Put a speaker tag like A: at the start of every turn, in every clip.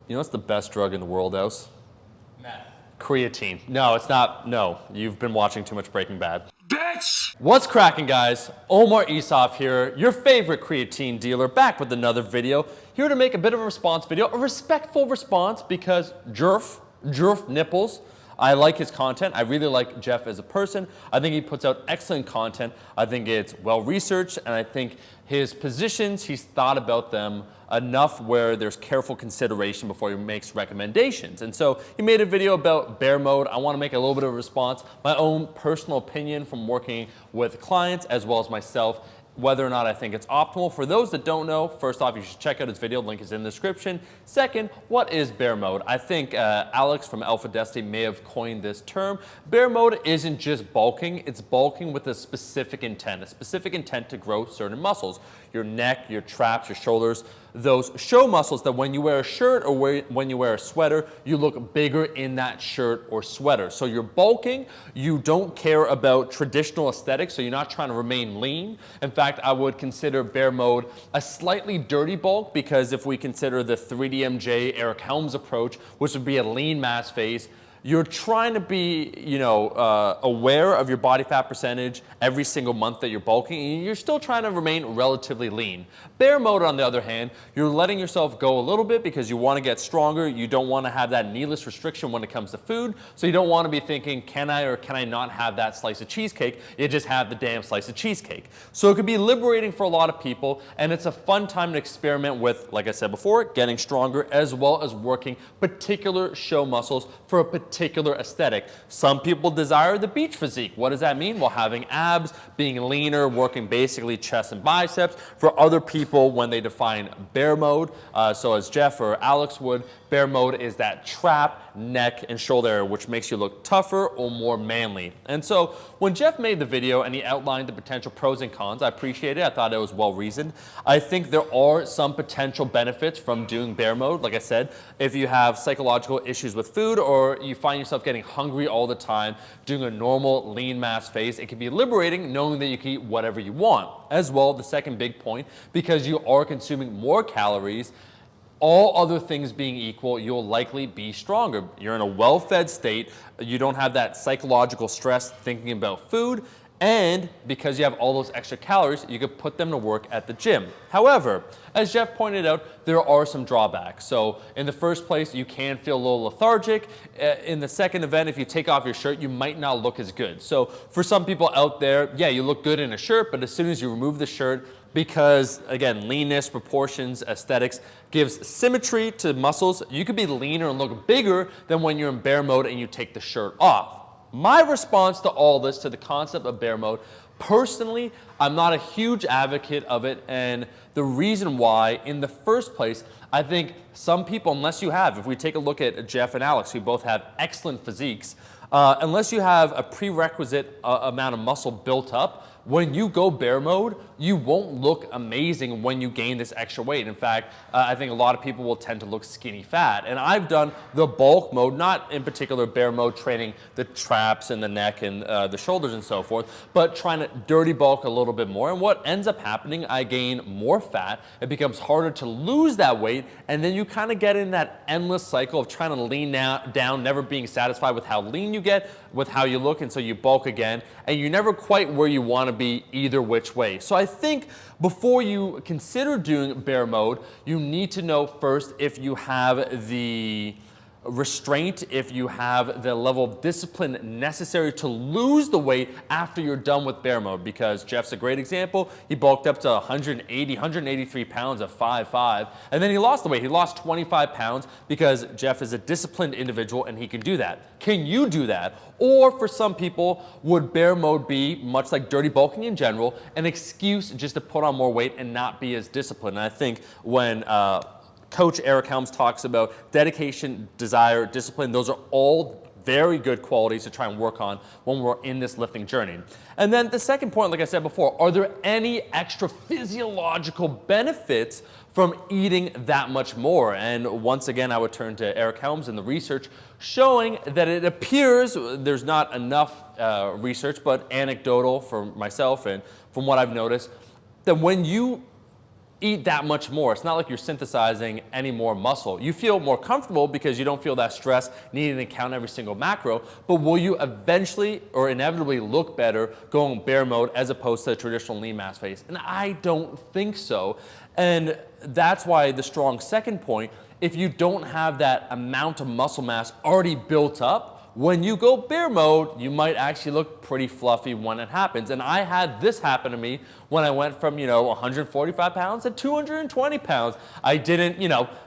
A: You know what's the best drug in the world, Else?
B: Meth.
A: Creatine. No, it's not. No, you've been watching too much Breaking Bad.
B: Bitch!
A: What's cracking, guys? Omar Isaf here, your favorite creatine dealer, back with another video. Here to make a bit of a response video, a respectful response, because Jerf Nipples, I like his content. I really like Jeff as a person. I think he puts out excellent content. I think it's well researched, and I think his positions, he's thought about them enough where there's careful consideration before he makes recommendations. And so he made a video about bear mode. I want to make a little bit of a response, my own personal opinion from working with clients as well as myself, whether or not I think it's optimal. For those that don't know, first off, you should check out his video. Link is in the description. Second, what is bear mode? I think Alex from Alpha Destiny may have coined this term. Bear mode isn't just bulking. It's bulking with a specific intent to grow certain muscles. Your neck, your traps, your shoulders, those show muscles that when you wear a shirt or when you wear a sweater, you look bigger in that shirt or sweater. So you're bulking. You don't care about traditional aesthetics, so you're not trying to remain lean. In fact, I would consider bear mode a slightly dirty bulk, because if we consider the 3DMJ Eric Helms approach, which would be a lean mass phase, you're trying to be, aware of your body fat percentage every single month that you're bulking, and you're still trying to remain relatively lean. Bear mode, on the other hand, you're letting yourself go a little bit because you want to get stronger. You don't want to have that needless restriction when it comes to food, so you don't want to be thinking, can I or can I not have that slice of cheesecake? You just have the damn slice of cheesecake. So it could be liberating for a lot of people, and it's a fun time to experiment with, like I said before, getting stronger as well as working particular show muscles for a particular aesthetic. Some people desire the beach physique. What does that mean? Well, having abs, being leaner, working basically chest and biceps. For other people, when they define bear mode, so as Jeff or Alex would, bear mode is that trap, neck, and shoulder area, which makes you look tougher or more manly. And so when Jeff made the video and he outlined the potential pros and cons, I appreciate it. I thought it was well reasoned. I think there are some potential benefits from doing bear mode. Like I said, if you have psychological issues with food, or you find yourself getting hungry all the time, doing a normal lean mass phase, it can be liberating knowing that you can eat whatever you want. As well, the second big point, because you are consuming more calories, all other things being equal, you'll likely be stronger. You're in a well-fed state. You don't have that psychological stress thinking about food. And because you have all those extra calories, you could put them to work at the gym. However, as Jeff pointed out, there are some drawbacks. So in the first place, you can feel a little lethargic. In the second event, if you take off your shirt, you might not look as good. So for some people out there, yeah, you look good in a shirt, but as soon as you remove the shirt, because again, leanness, proportions, aesthetics gives symmetry to muscles, you could be leaner and look bigger than when you're in bear mode and you take the shirt off. My response to all this, to the concept of bear mode, personally, I'm not a huge advocate of it, and the reason why, in the first place, I think some people, unless you have, if we take a look at Jeff and Alex, who both have excellent physiques, unless you have a prerequisite amount of muscle built up, when you go bear mode, you won't look amazing when you gain this extra weight. In fact, I think a lot of people will tend to look skinny fat. And I've done the bulk mode, not in particular bear mode, training the traps and the neck and the shoulders and so forth, but trying to dirty bulk a little bit more. And what ends up happening, I gain more fat. It becomes harder to lose that weight. And then you kind of get in that endless cycle of trying to lean down, never being satisfied with how lean you get, with how you look. And so you bulk again, and you're never quite where you want to be either which way. So I think before you consider doing bear mode, you need to know first if you have the restraint, if you have the level of discipline necessary to lose the weight after you're done with bear mode. Because Jeff's a great example. He bulked up to 183 pounds at 5'5", and then he lost the weight. He lost 25 pounds because Jeff is a disciplined individual and he can do that. Can you do that? Or for some people, would bear mode be, much like dirty bulking in general, an excuse just to put on more weight and not be as disciplined? And I think when Coach Eric Helms talks about dedication, desire, discipline, those are all very good qualities to try and work on when we're in this lifting journey. And then the second point, like I said before, are there any extra physiological benefits from eating that much more? And once again, I would turn to Eric Helms and the research showing that it appears, there's not enough research, but anecdotal for myself and from what I've noticed, that when you eat that much more. It's not like you're synthesizing any more muscle. You feel more comfortable because you don't feel that stress needing to count every single macro, but will you eventually or inevitably look better going bear mode as opposed to a traditional lean mass phase? And I don't think so. And that's why the strong second point, if you don't have that amount of muscle mass already built up, when you go bear mode, you might actually look pretty fluffy when it happens. And I had this happen to me when I went from, 145 pounds to 220 pounds. I didn't,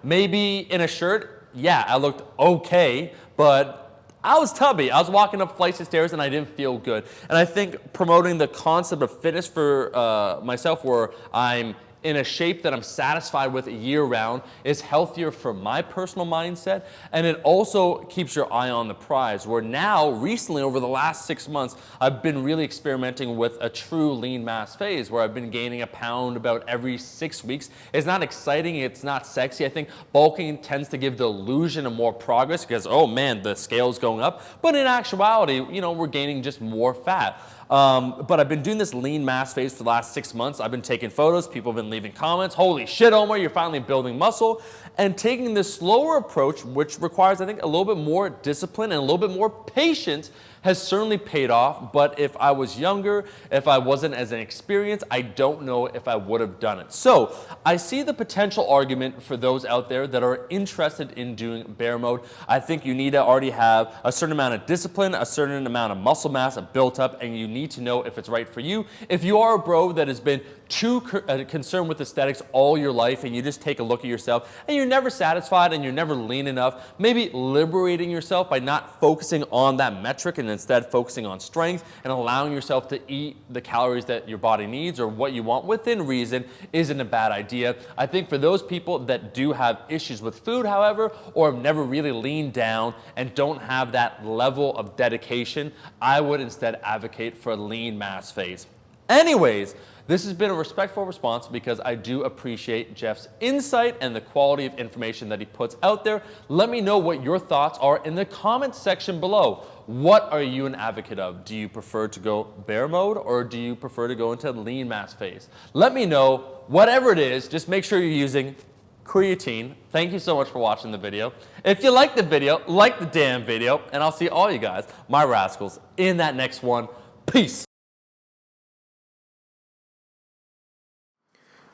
A: maybe in a shirt, yeah, I looked okay, but I was tubby. I was walking up flights of stairs and I didn't feel good. And I think promoting the concept of fitness for myself, where I'm in a shape that I'm satisfied with year round, is healthier for my personal mindset, and it also keeps your eye on the prize. Where now, recently, over the last 6 months, I've been really experimenting with a true lean mass phase, where I've been gaining a pound about every 6 weeks. It's not exciting, it's not sexy. I think bulking tends to give the illusion of more progress because, oh man, the scale's going up, but in actuality, we're gaining just more fat. But I've been doing this lean mass phase for the last 6 months. I've been taking photos, people have been leaving comments, holy shit, Omar, you're finally building muscle. And taking this slower approach, which requires, I think, a little bit more discipline and a little bit more patience, has certainly paid off. But if I was younger, if I wasn't as inexperienced, I don't know if I would have done it. So I see the potential argument for those out there that are interested in doing bear mode. I think you need to already have a certain amount of discipline, a certain amount of muscle mass built up, and you need to know if it's right for you. If you are a bro that has been too concerned with aesthetics all your life, and you just take a look at yourself and you're never satisfied and you're never lean enough, maybe liberating yourself by not focusing on that metric and instead focusing on strength and allowing yourself to eat the calories that your body needs or what you want within reason isn't a bad idea. I think for those people that do have issues with food, however, or have never really leaned down and don't have that level of dedication, I would instead advocate for a lean mass phase. Anyways, this has been a respectful response because I do appreciate Jeff's insight and the quality of information that he puts out there. Let me know what your thoughts are in the comments section below. What are you an advocate of? Do you prefer to go bear mode or do you prefer to go into lean mass phase? Let me know. Whatever it is, just make sure you're using creatine. Thank you so much for watching the video. If you like the video, like the damn video, and I'll see all you guys, my rascals, in that next one. Peace.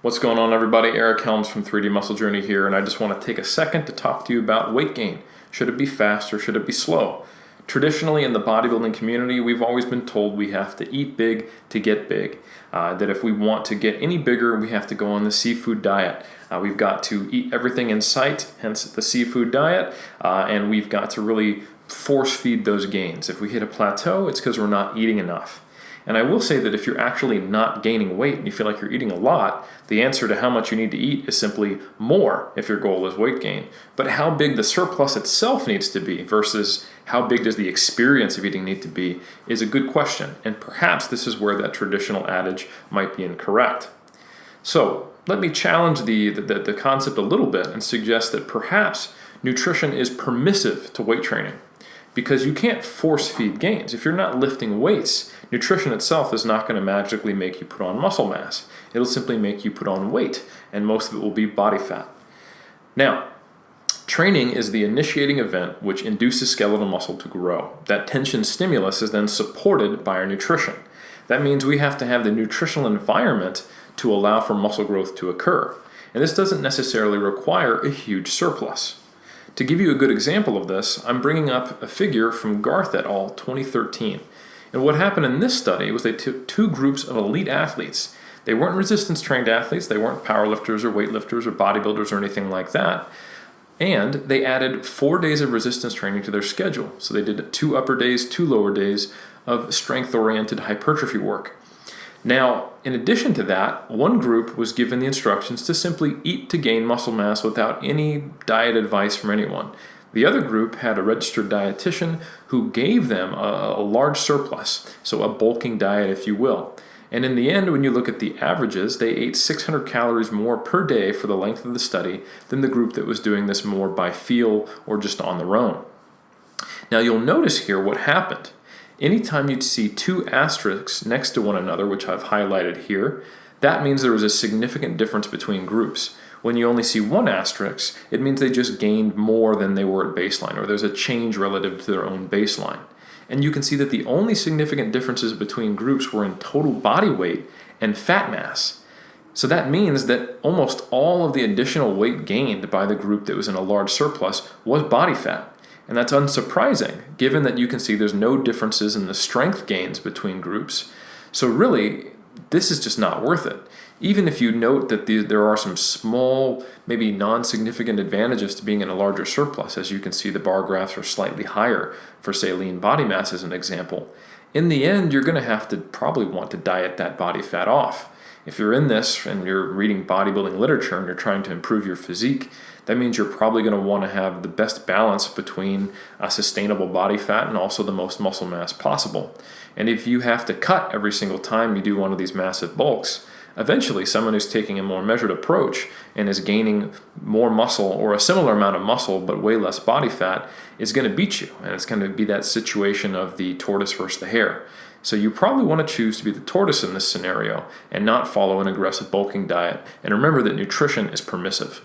B: What's going on, everybody? Eric Helms from 3D Muscle Journey here, and I just want to take a second to talk to you about weight gain. Should it be fast or should it be slow? Traditionally, in the bodybuilding community, we've always been told we have to eat big to get big. That if we want to get any bigger, we have to go on the seafood diet. We've got to eat everything in sight, hence the seafood diet, and we've got to really force feed those gains. If we hit a plateau, it's because we're not eating enough. And I will say that if you're actually not gaining weight and you feel like you're eating a lot, the answer to how much you need to eat is simply more if your goal is weight gain. But how big the surplus itself needs to be versus how big does the experience of eating need to be is a good question. And perhaps this is where that traditional adage might be incorrect. So let me challenge the concept a little bit and suggest that perhaps nutrition is permissive to weight training. Because you can't force feed gains. If you're not lifting weights, nutrition itself is not going to magically make you put on muscle mass. It'll simply make you put on weight, and most of it will be body fat. Now, training is the initiating event which induces skeletal muscle to grow. That tension stimulus is then supported by our nutrition. That means we have to have the nutritional environment to allow for muscle growth to occur. And this doesn't necessarily require a huge surplus. To give you a good example of this, I'm bringing up a figure from Garth et al. 2013. And what happened in this study was they took two groups of elite athletes. They weren't resistance-trained athletes, they weren't powerlifters or weightlifters or bodybuilders or anything like that. And they added 4 days of resistance training to their schedule. So they did 2 upper days, 2 lower days of strength-oriented hypertrophy work. Now, in addition to that, one group was given the instructions to simply eat to gain muscle mass without any diet advice from anyone. The other group had a registered dietitian who gave them a large surplus, so a bulking diet, if you will. And in the end, when you look at the averages, they ate 600 calories more per day for the length of the study than the group that was doing this more by feel or just on their own. Now, you'll notice here what happened. Anytime you'd see 2 asterisks next to one another, which I've highlighted here, that means there was a significant difference between groups. When you only see one asterisk, it means they just gained more than they were at baseline, or there's a change relative to their own baseline. And you can see that the only significant differences between groups were in total body weight and fat mass. So that means that almost all of the additional weight gained by the group that was in a large surplus was body fat. And that's unsurprising, given that you can see there's no differences in the strength gains between groups. So really, this is just not worth it. Even if you note that there are some small, maybe non-significant advantages to being in a larger surplus, as you can see the bar graphs are slightly higher for, say, lean body mass as an example, in the end, you're going to have to probably want to diet that body fat off. If you're in this and you're reading bodybuilding literature and you're trying to improve your physique, that means you're probably going to want to have the best balance between a sustainable body fat and also the most muscle mass possible. And if you have to cut every single time you do one of these massive bulks, eventually someone who's taking a more measured approach and is gaining more muscle or a similar amount of muscle but way less body fat is going to beat you. And it's going to be that situation of the tortoise versus the hare. So you probably want to choose to be the tortoise in this scenario and not follow an aggressive bulking diet. And remember that nutrition is permissive.